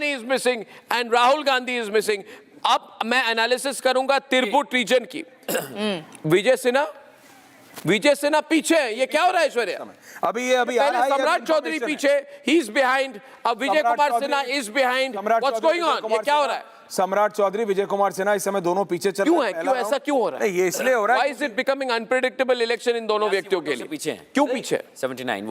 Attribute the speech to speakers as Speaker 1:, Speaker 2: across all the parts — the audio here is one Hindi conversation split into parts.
Speaker 1: is missing and Rahul Gandhi is missing. अब मैं एनालिसिस करूंगा तिरपुट रीजन की। विजय सिन्हा पीछे है, ये क्या हो रहा है ऐश्वर्या? अभी पहले सम्राट चौधरी पीछे, ही इज बिहाइंड, अब Vijay Kumar Sinha is behind, what's going on? ये क्या हो रहा है?
Speaker 2: सम्राट चौधरी, विजय कुमार सिन्हा इस समय दोनों पीछे चल
Speaker 1: रहे हैं। क्यों ऐसा क्यों हो रहा है?
Speaker 2: ये इसलिए हो रहा है,
Speaker 1: why is it becoming unpredictable election in दोनों व्यक्तियों के लिए?
Speaker 3: पीछे
Speaker 1: क्यों पीछे?
Speaker 2: 79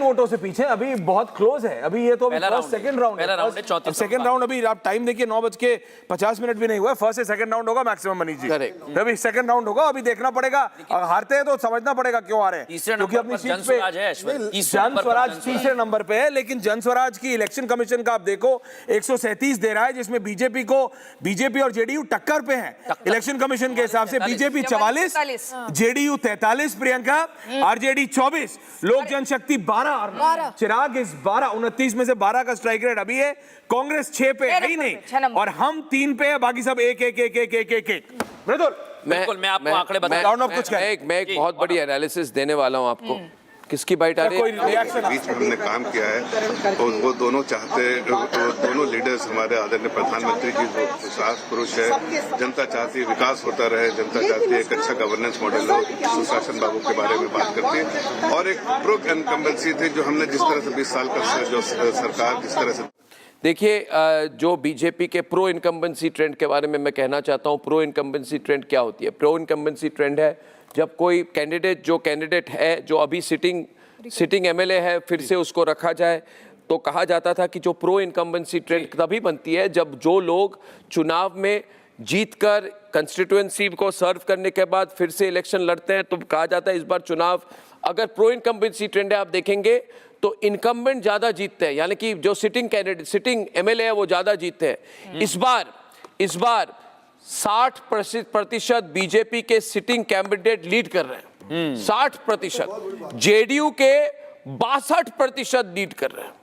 Speaker 2: वोटों से पीछे, अभी बहुत क्लोज है। अभी ये तो सेकंड राउंड है। सेकंड राउंड अभी आप टाइम देखिए 9:50 भी नहीं हुआ। फर्स्ट से सेकंड राउंड होगा मैक्सिमम मनीष जी। अभी सेकंड राउंड होगा, अभी देखना पड़ेगा। हारते हैं तो समझना पड़ेगा क्यों आ रहे हैं, क्योंकि अपनी सीट पे जन स्वराज तीसरे नंबर पे है। लेकिन जन स्वराज की इलेक्शन कमीशन का आप देखो 137 दे रहा है, जिसमें बीजेपी और जेडीयू टक्कर पे हैं। इलेक्शन कमीशन के हिसाब से बीजेपी 44, जेडीयू 43, प्रियंका, आरजेडी 24, लोक जनशक्ति 12, चिराग इस 29 में से 12 का स्ट्राइक रेट अभी है। कांग्रेस 6 पे है ही नहीं, और हम 3 पे है, बाकी सब एक।
Speaker 1: मैं आपको आंकड़े बताऊं, मैं एक बहुत बड़ी एनालिसिस देने वाला हूं आपको। किसकी बाइट आ रही है?
Speaker 4: बीच में हमने काम किया है, और वो दोनों दोनों लीडर्स हमारे आदरणीय प्रधानमंत्री जी जो साहस पुरुष है। जनता चाहती है विकास होता रहे, जनता चाहती है एक अच्छा गवर्नेंस मॉडल हो, सुशासन बाबू के बारे में बात करती है, और एक प्रो इनकम्बेंसी थी जो हमने जिस तरह से 20 साल का जो सरकार जिस तरह से।
Speaker 1: देखिए, जो बीजेपी के प्रो इनकम्बेंसी ट्रेंड के बारे में मैं कहना चाहता हूं। प्रो इनकम्बेंसी ट्रेंड क्या होती है? प्रो इनकम्बेंसी ट्रेंड है जब कोई कैंडिडेट है जो अभी सिटिंग एमएलए है, फिर से उसको रखा जाए। तो कहा जाता था कि जो प्रो इनकम्बेंसी ट्रेंड तभी बनती है जब जो लोग चुनाव में जीतकर कंस्टिट्यूएंसी को सर्व करने के बाद फिर से इलेक्शन लड़ते हैं, तो कहा जाता है इस बार चुनाव अगर प्रो इनकम्बेंसी ट्रेंड है, आप देखेंगे तो इनकम्बेंट ज्यादा जीतते हैं, यानी कि जो सिटिंग एमएलए है वो ज्यादा जीतते हैं। इस बार 60% बीजेपी के सिटिंग कैंडिडेट लीड कर रहे हैं। 60%। जेडीयू के 62% लीड कर रहे हैं।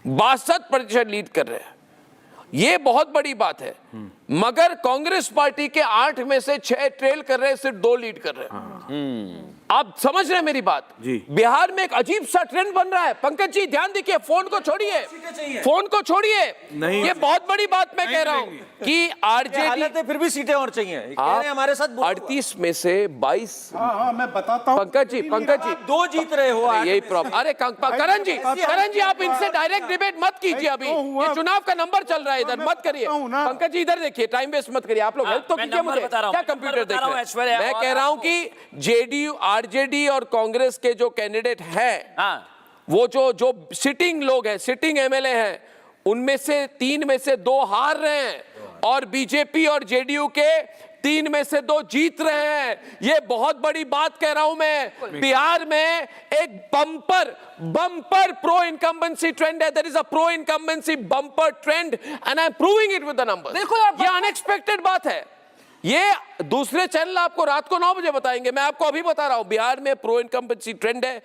Speaker 1: 62% लीड कर रहे हैं। ये बहुत बड़ी बात है। मगर कांग्रेस पार्टी के 8 में से 6 ट्रेल कर रहे हैं, सिर्फ 2 लीड कर रहे हैं। आप समझ रहे हैं मेरी बात? बिहार में एक अजीब सा ट्रेंड बन रहा है। पंकज जी ध्यान दीजिए, फोन को छोड़िए, ये बहुत बड़ी बात मैं कह रहा हूं कि आरजेडी
Speaker 3: फिर भी सीटें और चाहिए हमारे साथ।
Speaker 1: 38 में से 22।
Speaker 5: मैं बताता हूं।
Speaker 1: पंकज जी
Speaker 3: 2 जीत रहे हो,
Speaker 1: यही प्रॉब्लम। अरे करण जी आप इनसे डायरेक्ट डिबेट मत कीजिए, अभी ये चुनाव का नंबर चल रहा है, इधर मत करिए। पंकज जी इधर देखिए, टाइम वेस्ट मत करिए। आप लोग हेल्प तो कीजिए मुझे, क्या कंप्यूटर देख रहे हैं? मैं कह रहा हूं कि जेडीयू, आरजेडी और कांग्रेस के जो कैंडिडेट हैं, वो जो सिटिंग लोग हैं, सिटिंग एमएलए हैं, उनमें से 3 में से 2 हार रहे हैं, और बीजेपी और जेडीयू के 3 में से 2 जीत रहे हैं। ये बहुत बड़ी बात कह रहा हूं मैं। बिहार में एक बम्पर प्रो इनकम्बेंसी ट्रेंड है। There is a pro incumbency bumper trend and I am proving it with the numbers. ये अनएक्सपेक्टेड बात है। ये दूसरे चैनल आपको रात को 9 बजे बताएंगे, मैं आपको अभी बता रहा हूं। बिहार में प्रो इनकम्बेंसी ट्रेंड है।